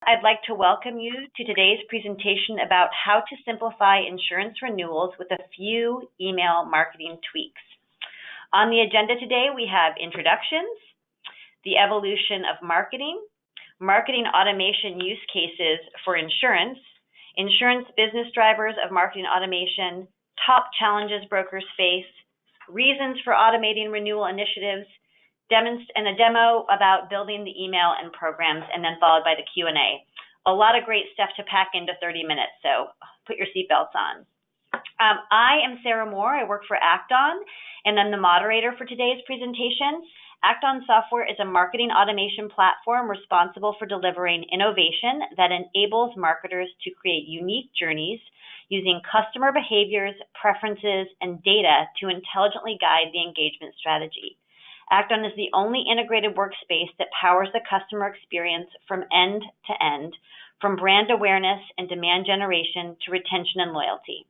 I'd like to welcome you to today's presentation about how to simplify insurance renewals with a few email marketing tweaks. On the agenda today, we have introductions, the evolution of marketing, marketing automation use cases for insurance business drivers of marketing automation, top challenges brokers face, reasons for automating renewal initiatives, and a demo about building the email and programs, and then followed by the Q&A. A lot of great stuff to pack into 30 minutes, so put your seatbelts on. I am Sarah Moore. I work for Acton, and I'm the moderator for today's presentation. Acton Software is a marketing automation platform responsible for delivering innovation that enables marketers to create unique journeys using customer behaviors, preferences, and data to intelligently guide the engagement strategy. Acton is the only integrated workspace that powers the customer experience from end to end, from brand awareness and demand generation to retention and loyalty.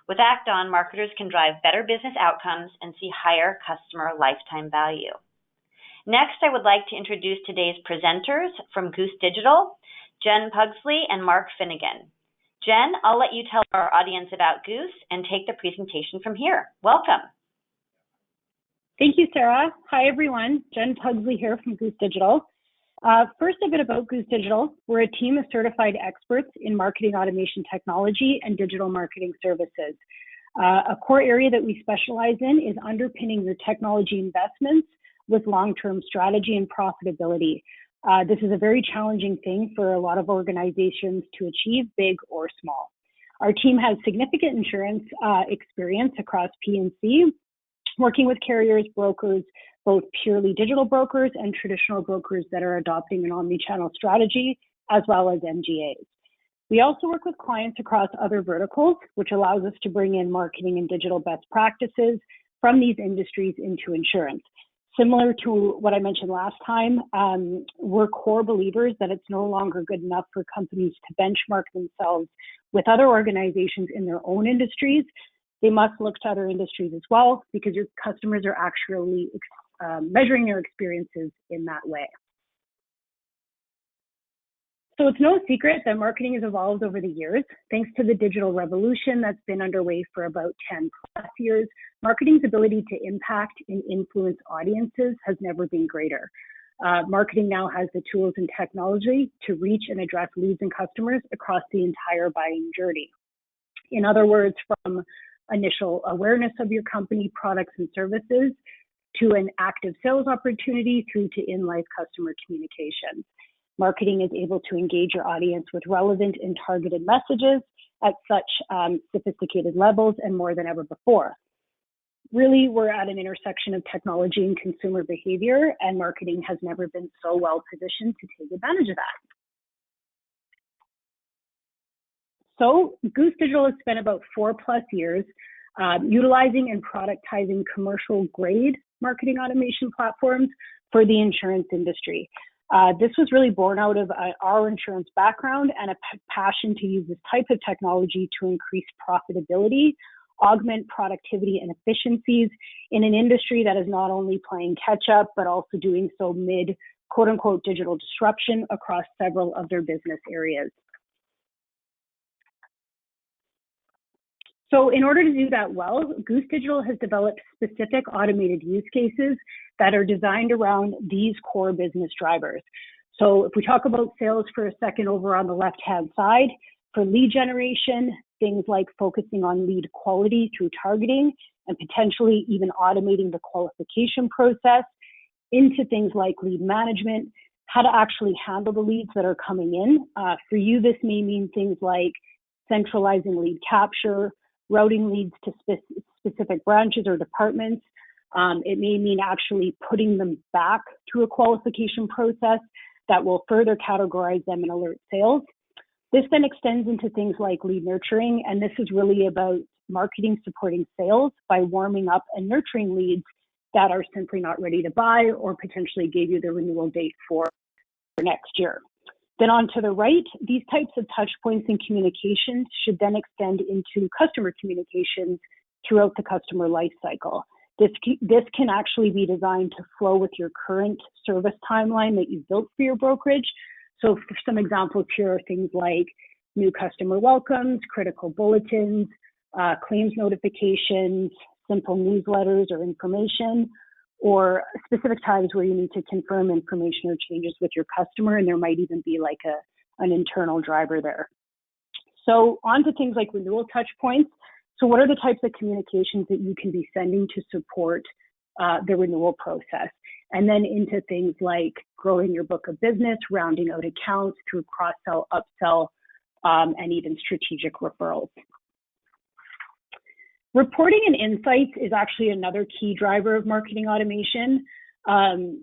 With Acton, marketers can drive better business outcomes and see higher customer lifetime value. Next, I would like to introduce today's presenters from Goose Vigil, Jen Pugsley and Mark Finnegan. Jen, I'll let you tell our audience about Goose and take the presentation from here. Welcome. Thank you, Sarah. Hi, everyone. Jen Pugsley here from Goose Vigil. First, a bit about Goose Vigil. We're a team of certified experts in marketing automation technology and digital marketing services. A core area that we specialize in is underpinning your technology investments with long-term strategy and profitability. This is a very challenging thing for a lot of organizations to achieve, big or small. Our team has significant insurance experience across P&C, working with carriers, brokers, both purely digital brokers and traditional brokers that are adopting an omni-channel strategy, as well as MGAs. We also work with clients across other verticals, which allows us to bring in marketing and digital best practices from these industries into insurance. Similar to what I mentioned last time, we're core believers that it's no longer good enough for companies to benchmark themselves with other organizations in their own industries. They must look to other industries as well, because your customers are actually measuring their experiences in that way. So it's no secret that marketing has evolved over the years. Thanks to the digital revolution that's been underway for about 10 plus years, marketing's ability to impact and influence audiences has never been greater. Marketing now has the tools and technology to reach and address leads and customers across the entire buying journey. In other words, from initial awareness of your company, products and services, to an active sales opportunity through to in-life customer communications. Marketing is able to engage your audience with relevant and targeted messages at such sophisticated levels and more than ever before. Really, we're at an intersection of technology and consumer behavior, and marketing has never been so well positioned to take advantage of that. So Goose Vigil has spent about 4+ years utilizing and productizing commercial grade marketing automation platforms for the insurance industry. This was really born out of our insurance background and a passion to use this type of technology to increase profitability, augment productivity and efficiencies in an industry that is not only playing catch up, but also doing so mid quote unquote digital disruption across several of their business areas. So in order to do that well, Goose Vigil has developed specific automated use cases that are designed around these core business drivers. So if we talk about sales for a second over on the left-hand side, for lead generation, things like focusing on lead quality through targeting and potentially even automating the qualification process, into things like lead management, how to actually handle the leads that are coming in. For you, this may mean things like centralizing lead capture, routing leads to specific branches or departments. It may mean actually putting them back to a qualification process that will further categorize them and alert sales. This then extends into things like lead nurturing, and this is really about marketing supporting sales by warming up and nurturing leads that are simply not ready to buy or potentially gave you the renewal date for next year. Then on to the right, these types of touch points and communications should then extend into customer communications throughout the customer life cycle. This can actually be designed to flow with your current service timeline that you've built for your brokerage. So for some examples here are things like new customer welcomes, critical bulletins, claims notifications, simple newsletters or information, or specific times where you need to confirm information or changes with your customer, and there might even be like an internal driver there. So on to things like renewal touch points. So what are the types of communications that you can be sending to support the renewal process? And then into things like growing your book of business, rounding out accounts through cross-sell, upsell, and even strategic referrals. Reporting and insights is actually another key driver of marketing automation.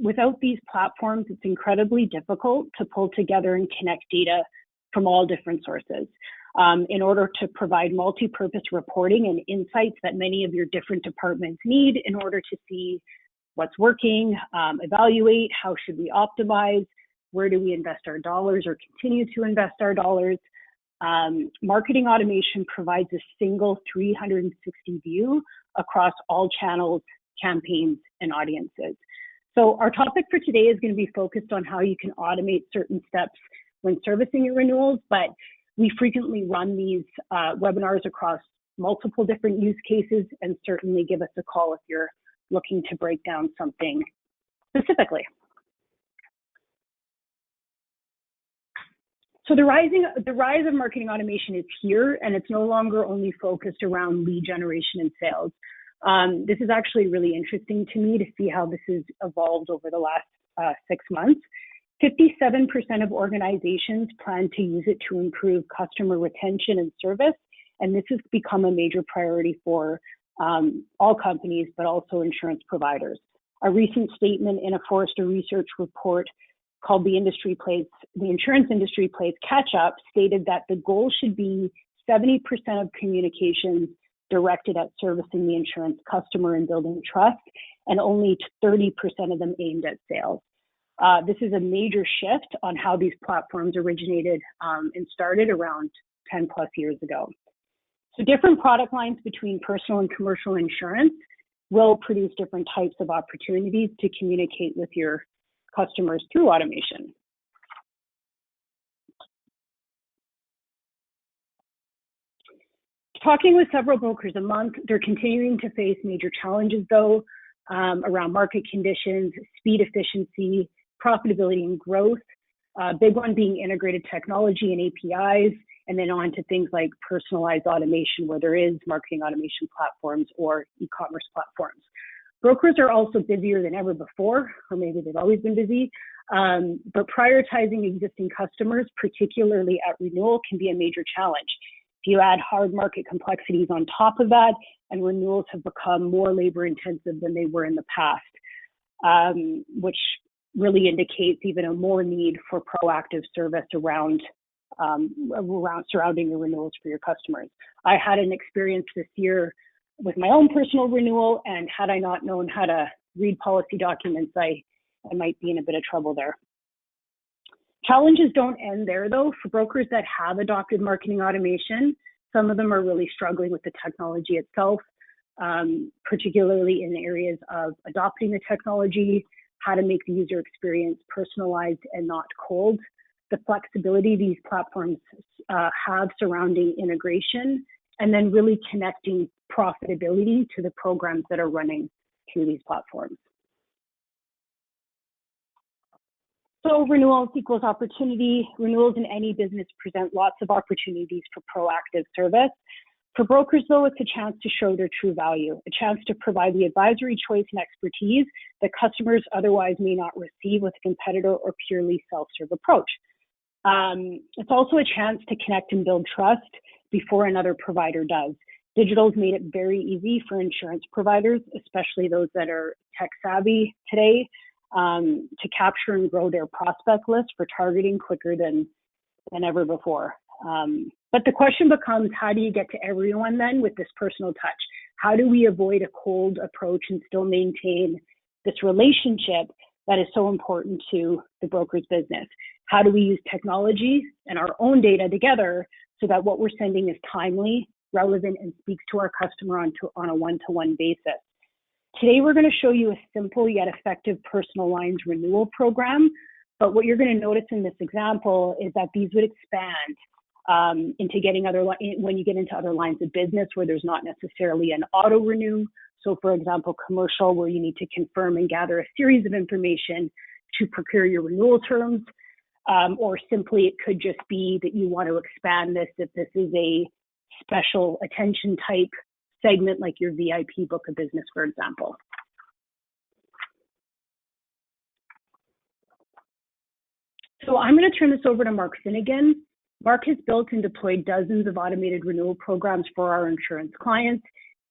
Without these platforms, it's incredibly difficult to pull together and connect data from all different sources in order to provide multi-purpose reporting and insights that many of your different departments need in order to see what's working, evaluate how should we optimize, where do we invest our dollars or continue to invest our dollars. Marketing automation provides a single 360 view across all channels, campaigns, and audiences. So our topic for today is going to be focused on how you can automate certain steps when servicing your renewals, but we frequently run these webinars across multiple different use cases, and certainly give us a call if you're looking to break down something specifically. So the rise of marketing automation is here, and it's no longer only focused around lead generation and sales. This is actually really interesting to me to see how this has evolved over the last 6 months. 57% of organizations plan to use it to improve customer retention and service, and this has become a major priority for all companies, but also insurance providers. A recent statement in a Forrester research report called The Insurance Industry Plays Catch Up stated that the goal should be 70% of communications directed at servicing the insurance customer and building trust, and only 30% of them aimed at sales. This is a major shift on how these platforms originated and started around 10 plus years ago. So different product lines between personal and commercial insurance will produce different types of opportunities to communicate with your customers through automation. Talking with several brokers a month, they're continuing to face major challenges though, around market conditions, speed, efficiency, profitability, and growth. Big one being integrated technology and APIs, and then on to things like personalized automation where there is marketing automation platforms or e-commerce platforms. Brokers are also busier than ever before, or maybe they've always been busy, but prioritizing existing customers, particularly at renewal, can be a major challenge. If you add hard market complexities on top of that, and renewals have become more labor intensive than they were in the past, which really indicates even a more need for proactive service around surrounding the renewals for your customers. I had an experience this year with my own personal renewal, and had I not known how to read policy documents, I might be in a bit of trouble there. Challenges don't end there though. For brokers that have adopted marketing automation, some of them are really struggling with the technology itself, particularly in the areas of adopting the technology, how to make the user experience personalized and not cold, the flexibility these platforms have surrounding integration, and then really connecting profitability to the programs that are running through these platforms. So renewals equals opportunity. Renewals in any business present lots of opportunities for proactive service. For brokers though, it's a chance to show their true value, a chance to provide the advisory choice and expertise that customers otherwise may not receive with a competitor or purely self-serve approach. It's also a chance to connect and build trust before another provider does. Digital's made it very easy for insurance providers, especially those that are tech savvy today, to capture and grow their prospect list for targeting quicker than ever before. But the question becomes, how do you get to everyone then with this personal touch? How do we avoid a cold approach and still maintain this relationship that is so important to the broker's business? How do we use technology and our own data together so that what we're sending is timely, relevant, and speaks to our customer on a one-to-one basis? Today, we're going to show you a simple yet effective personal lines renewal program But what you're going to notice in this example is that these would expand into getting when you get into other lines of business where there's not necessarily an auto renew. So for example, commercial, where you need to confirm and gather a series of information to procure your renewal terms, or simply it could just be that you want to expand this if this is a special attention type segment like your VIP book of business, for example. So I'm going to turn this over to Mark Finnegan. Mark has built and deployed dozens of automated renewal programs for our insurance clients.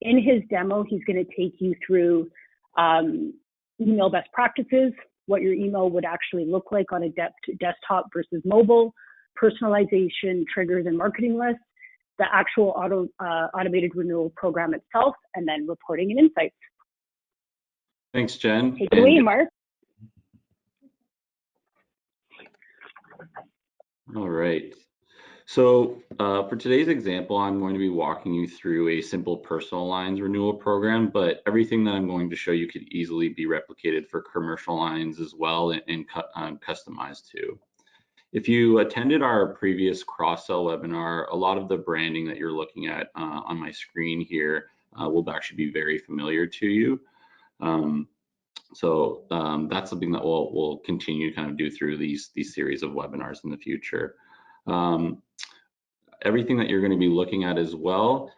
In his demo, he's going to take you through email best practices, what your email would actually look like on a desktop versus mobile, personalization, triggers, and marketing lists, the actual automated renewal program itself, and then reporting and insights. Thanks, Jen. Take it away, Mark. All right. So for today's example, I'm going to be walking you through a simple personal lines renewal program, but everything that I'm going to show you could easily be replicated for commercial lines as well and customized too. If you attended our previous cross-sell webinar, a lot of the branding that you're looking at on my screen here will actually be very familiar to you. So that's something that we'll continue to kind of do through these series of webinars in the future. Everything that you're going to be looking at as well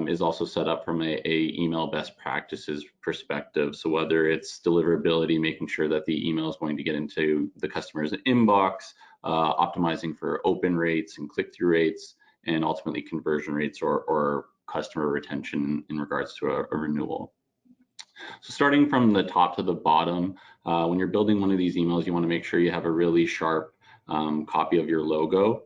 is also set up from a email best practices perspective. So whether it's deliverability, making sure that the email is going to get into the customer's inbox, optimizing for open rates and click-through rates, and ultimately conversion rates or customer retention in regards to a renewal. So starting from the top to the bottom, when you're building one of these emails, you want to make sure you have a really sharp copy of your logo,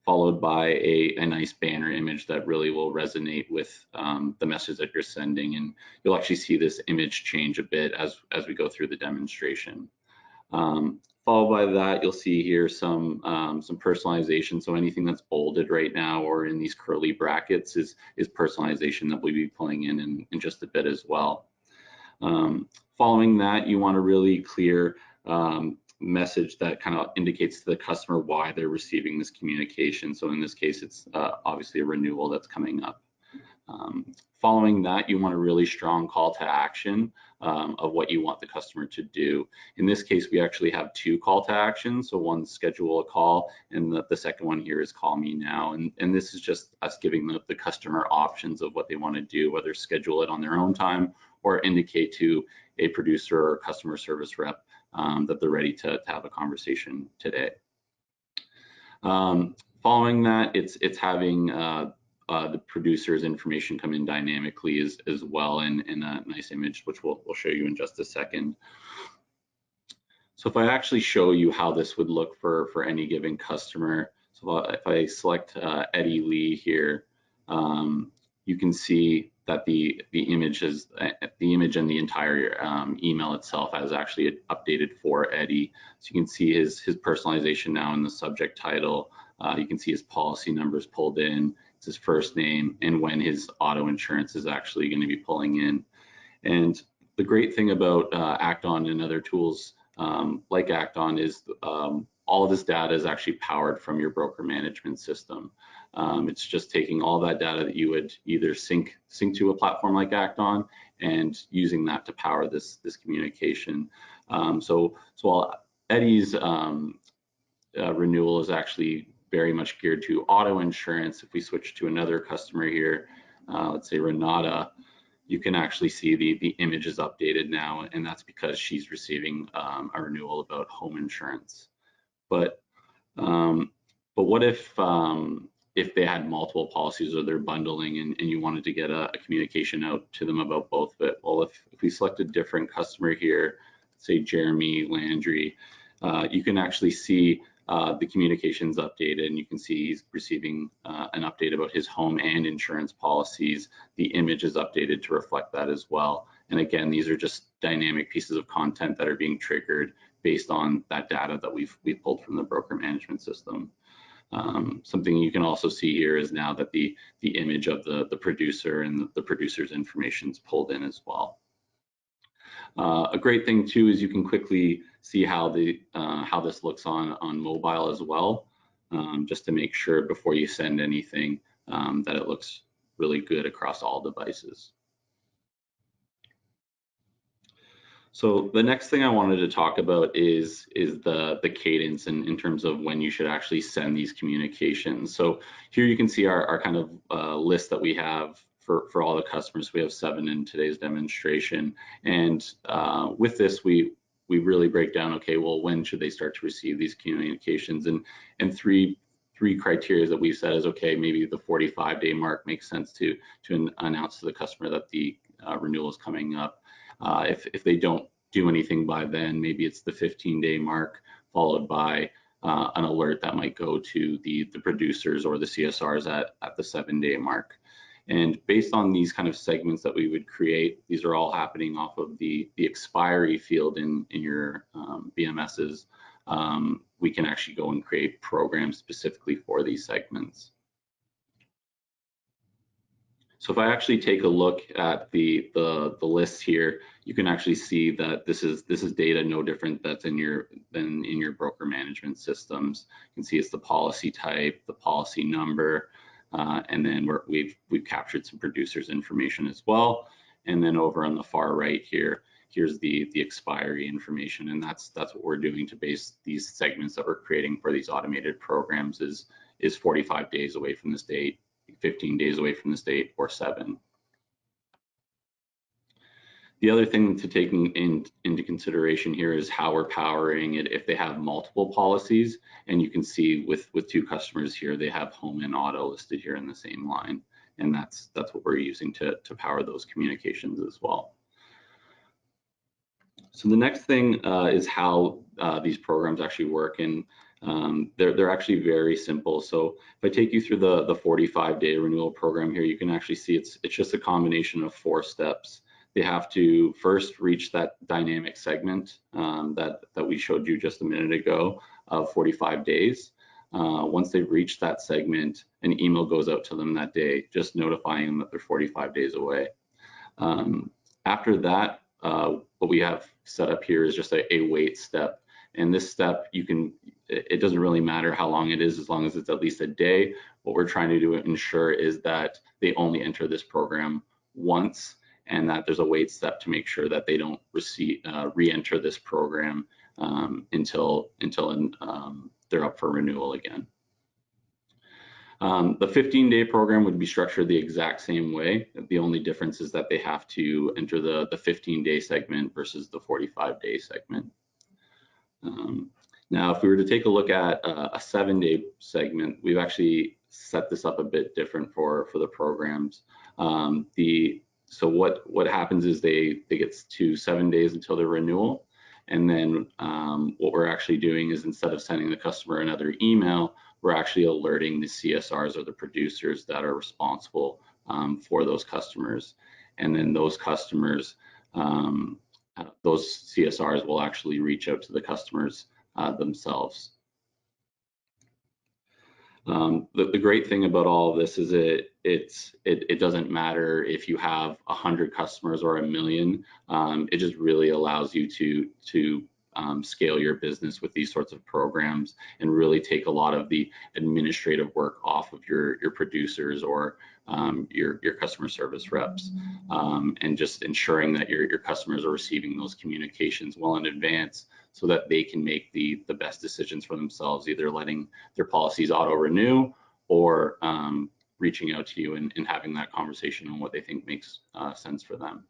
followed by a nice banner image that really will resonate with the message that you're sending. And you'll actually see this image change a bit as we go through the demonstration. Followed by that, you'll see here some personalization. So anything that's bolded right now or in these curly brackets is personalization that we'll be pulling in just a bit as well. Following that, you want a really clear message that kind of indicates to the customer why they're receiving this communication. So in this case, it's obviously a renewal that's coming up. Following that, you want a really strong call to action of what you want the customer to do. In this case, we actually have two call to actions. So one, schedule a call, and the second one here is call me now. And this is just us giving the customer options of what they want to do, whether schedule it on their own time or indicate to a producer or customer service rep that they're ready to have a conversation today. Following that, it's having the producer's information come in dynamically as well in a nice image, which we'll show you in just a second. So if I actually show you how this would look for any given customer, so if I select Eddie Lee here, you can see that the image and the entire email itself has actually updated for Eddie. So you can see his personalization now in the subject title. You can see his policy numbers pulled in. It's his first name and when his auto insurance is actually going to be pulling in. And the great thing about Act-On and other tools like Act-On is all of this data is actually powered from your broker management system. It's just taking all that data that you would either sync to a platform like Act-On and using that to power this communication. So while Eddie's renewal is actually very much geared to auto insurance, if we switch to another customer here, let's say Renata, you can actually see the image is updated now, and that's because she's receiving a renewal about home insurance. But what if they had multiple policies or they're bundling and you wanted to get a communication out to them about both of it? Well, if we select a different customer here, say Jeremy Landry, you can actually see the communications updated, and you can see he's receiving an update about his home and insurance policies. The image is updated to reflect that as well. And again, these are just dynamic pieces of content that are being triggered based on that data that we've pulled from the broker management system. Something you can also see here is now that the image of the producer and the producer's information is pulled in as well. A great thing too is you can quickly see how this looks on mobile as well, just to make sure before you send anything that it looks really good across all devices. So the next thing I wanted to talk about is the cadence in terms of when you should actually send these communications. So here you can see our kind of list that we have for all the customers. We have 7 in today's demonstration, and with this we really break down, okay, well, when should they start to receive these communications, and three criteria that we've set is, okay, maybe the 45-day mark makes sense to announce to the customer that the renewal is coming up. If they don't do anything by then, maybe it's the 15-day mark followed by an alert that might go to the producers or the CSRs at the 7-day mark. And based on these kind of segments that we would create, these are all happening off of the expiry field in your BMSs. We can actually go and create programs specifically for these segments. So if I actually take a look at the list here, you can actually see that this is data no different than in your broker management systems. You can see it's the policy type, the policy number, and then we've captured some producers information as well. And then over on the far right here, here's the expiry information, and that's what we're doing to base these segments that we're creating for these automated programs is 45 days away from this date, 15 days away from this date, or 7. The other thing to take into consideration here is how we're powering it if they have multiple policies, and you can see with 2 customers here, they have home and auto listed here in the same line, and that's what we're using to power those communications as well. So the next thing is how these programs actually work, and they're actually very simple. So if I take you through the 45-day renewal program here, you can actually see it's just a combination of 4 steps. They have to first reach that dynamic segment that we showed you just a minute ago of 45 days. Once they've reached that segment, an email goes out to them that day, just notifying them that they're 45 days away. After that, what we have set up here is just a wait step. And this step, it doesn't really matter how long it is, as long as it's at least a day. What we're trying to do ensure is that they only enter this program once, and that there's a wait step to make sure that they don't re-enter this program until they're up for renewal again. The 15-day program would be structured the exact same way. The only difference is that they have to enter the 15-day segment versus the 45-day segment. Now, if we were to take a look at a 7-day segment, we've actually set this up a bit different for the programs. So what happens is they get to 7 days until their renewal, and then what we're actually doing is, instead of sending the customer another email, we're actually alerting the CSRs or the producers that are responsible for those customers. And then those customers, those CSRs will actually reach out to the customers themselves. The great thing about all of this is it doesn't matter if you have 100 customers or 1 million. It just really allows you to scale your business with these sorts of programs and really take a lot of the administrative work off of your producers or your customer service reps, and just ensuring that your customers are receiving those communications well in advance, so that they can make the best decisions for themselves, either letting their policies auto renew or reaching out to you and having that conversation on what they think makes sense for them.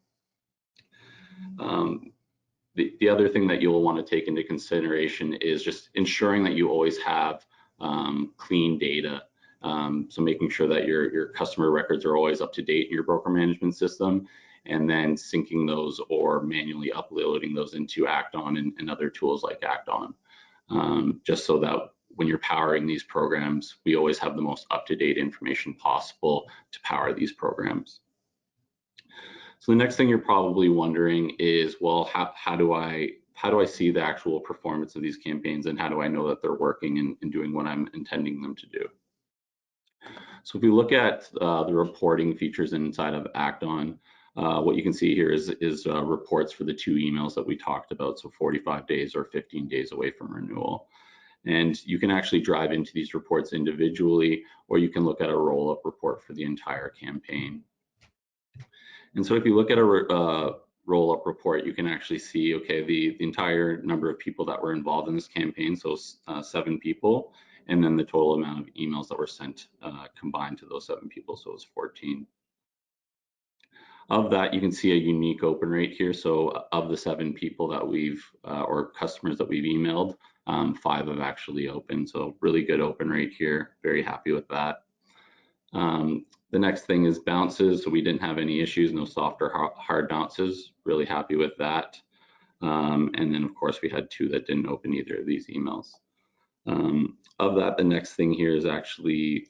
The other thing that you'll want to take into consideration is just ensuring that you always have clean data. So making sure that your customer records are always up to date in your broker management system, and then syncing those or manually uploading those into Act-On and other tools like Act-On, just so that when you're powering these programs, we always have the most up-to-date information possible to power these programs. So the next thing you're probably wondering is, well, how do I see the actual performance of these campaigns, and how do I know that they're working and doing what I'm intending them to do? So if we look at the reporting features inside of Act-On, What you can see here is reports for the 2 emails that we talked about, so 45 days or 15 days away from renewal. And you can actually drive into these reports individually, or you can look at a roll-up report for the entire campaign. And so if you look at a roll-up report, you can actually see, okay, the entire number of people that were involved in this campaign, so 7 people, and then the total amount of emails that were sent combined to those 7 people, so it was 14. Of that, you can see a unique open rate here. So of the 7 people that we've, or customers that we've emailed, 5 have actually opened. So really good open rate here. Very happy with that. The next thing is bounces. So we didn't have any issues, no soft or hard bounces. Really happy with that. And then of course we had 2 that didn't open either of these emails. Of that, the next thing here is actually,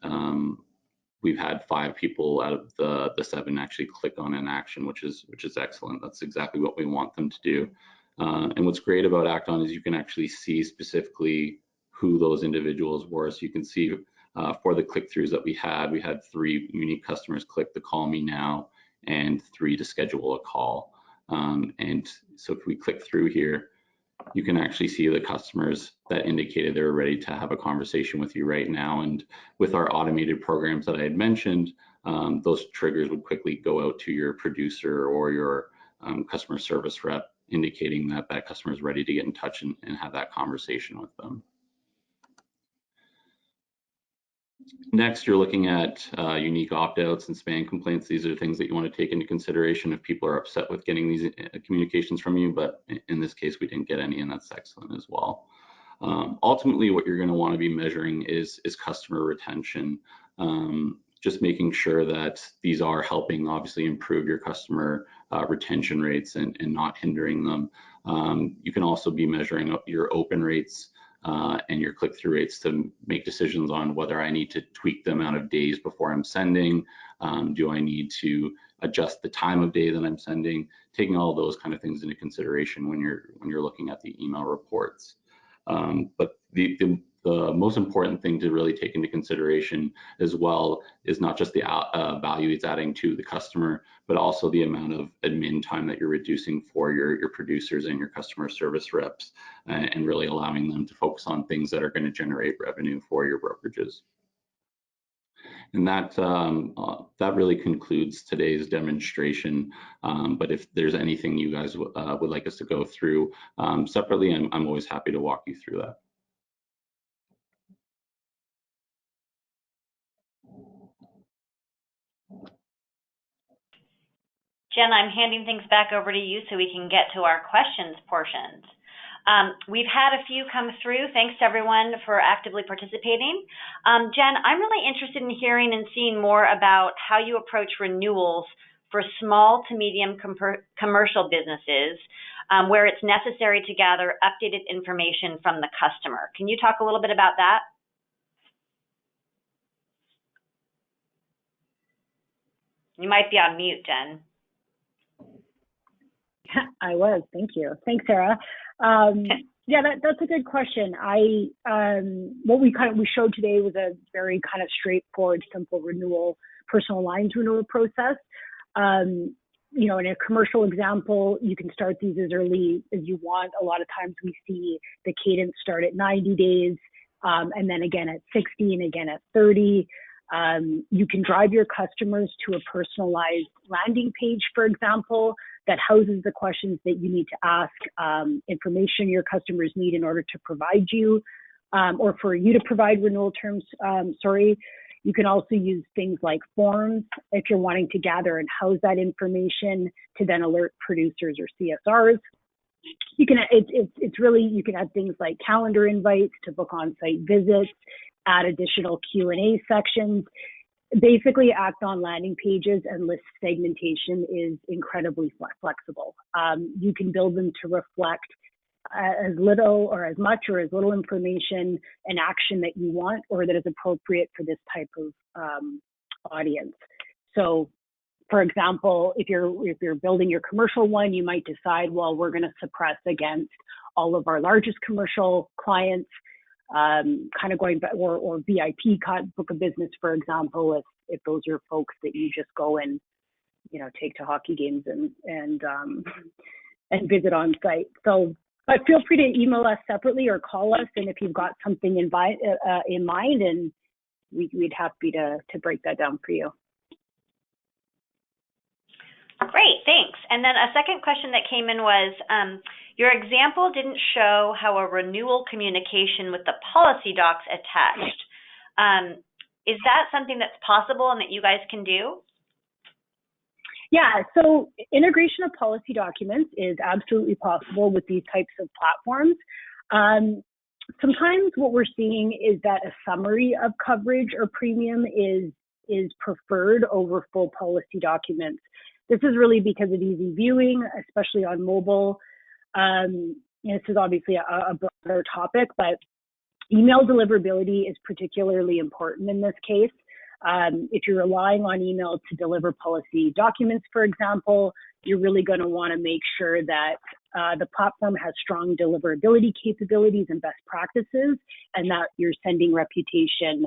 we've had 5 people out of the 7 actually click on an action, which is excellent. That's exactly what we want them to do. And what's great about Act On is you can actually see specifically who those individuals were. So you can see for the click-throughs that we had 3 unique customers click the call me now and 3 to schedule a call. And so if we click through here, you can actually see the customers that indicated they were ready to have a conversation with you right now. And with our automated programs that I had mentioned, those triggers would quickly go out to your producer or your customer service rep, indicating that that customer is ready to get in touch and have that conversation with them. Next, you're looking at unique opt-outs and spam complaints. These are things that you want to take into consideration if people are upset with getting these communications from you, but in this case, we didn't get any, and that's excellent as well. Ultimately, what you're going to want to be measuring is customer retention. Just making sure that these are helping obviously improve your customer retention rates and not hindering them. You can also be measuring up your open rates and your click-through rates to make decisions on whether I need to tweak the amount of days before I'm sending. Do I need to adjust the time of day that I'm sending? Taking all those kind of things into consideration when you're looking at the email reports. But the most important thing to really take into consideration as well is not just the value it's adding to the customer, but also the amount of admin time that you're reducing for your producers and your customer service reps, and really allowing them to focus on things that are going to generate revenue for your brokerages. And that really concludes today's demonstration. But if there's anything you guys would like us to go through separately, I'm always happy to walk you through that. Jen, I'm handing things back over to you so we can get to our questions portions. We've had a few come through. Thanks to everyone for actively participating. Jen, I'm really interested in hearing and seeing more about how you approach renewals for small to medium commercial businesses where it's necessary to gather updated information from the customer. Can you talk a little bit about that? You might be on mute, Jen. I was, thank you. Thanks, Sarah. Yeah, that's a good question. What we showed today was a very kind of straightforward, simple renewal, personal lines renewal process. You know, in a commercial example, you can start these as early as you want. A lot of times we see the cadence start at 90 days, and then again at 60 and again at 30. You can drive your customers to a personalized landing page, for example, that houses the questions that you need to ask, information your customers need in order to provide you, or for you to provide renewal terms, You can also use things like forms if you're wanting to gather and house that information to then alert producers or CSRs. You can, it's really, you can add things like calendar invites to book on-site visits, add additional Q&A sections. Basically, Act On landing pages and list segmentation is incredibly flexible. You can build them to reflect as little or as much or as little information and action that you want or that is appropriate for this type of audience. So, for example, if you're building your commercial one, you might decide, well, we're going to suppress against all of our largest commercial clients, kind of going back, or VIP book of business, for example, if those are folks that you just go and take to hockey games and visit on site. So, but feel free to email us separately or call us, and if you've got something in mind, and we'd happy to break that down for you. Great, thanks. And then a second question that came in was, your example didn't show how a renewal communication with the policy docs attached. Is that something that's possible and that you guys can do? Yeah, so integration of policy documents is absolutely possible with these types of platforms. Sometimes what we're seeing is that a summary of coverage or premium is preferred over full policy documents. This is really because of easy viewing, especially on mobile. This is obviously a broader topic, but email deliverability is particularly important in this case. If you're relying on email to deliver policy documents, for example, you're really going to want to make sure that the platform has strong deliverability capabilities and best practices, and that your sending reputation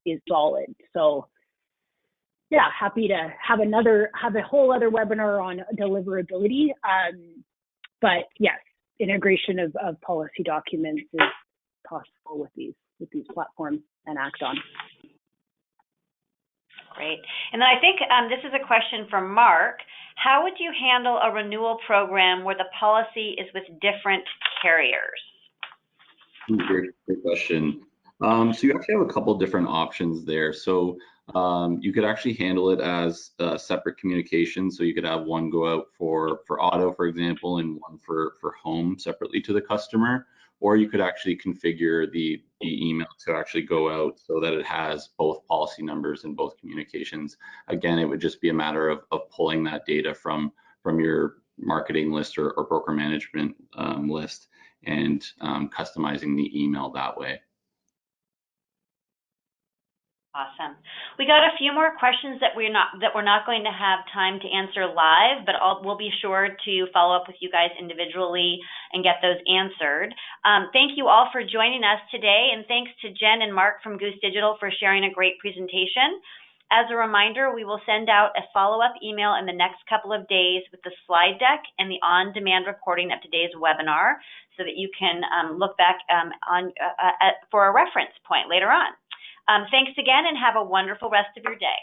is solid. So yeah, happy to have a whole other webinar on deliverability. But yes, integration of policy documents is possible with these platforms and Axon. Great. And then I think this is a question from Mark. How would you handle a renewal program where the policy is with different carriers? Great question. So you actually have a couple different options there. So you could actually handle it as separate communication. So you could have one go out for auto, for example, and one for home separately to the customer. Or you could actually configure the email to actually go out so that it has both policy numbers and both communications. Again, it would just be a matter of pulling that data from your marketing list or broker management list and customizing the email that way. Awesome. We got a few more questions that we're not going to have time to answer live, but we'll be sure to follow up with you guys individually and get those answered. Thank you all for joining us today, and thanks to Jen and Mark from Goose Digital for sharing a great presentation. As a reminder, we will send out a follow-up email in the next couple of days with the slide deck and the on-demand recording of today's webinar so that you can look back for a reference point later on. Thanks again, and have a wonderful rest of your day.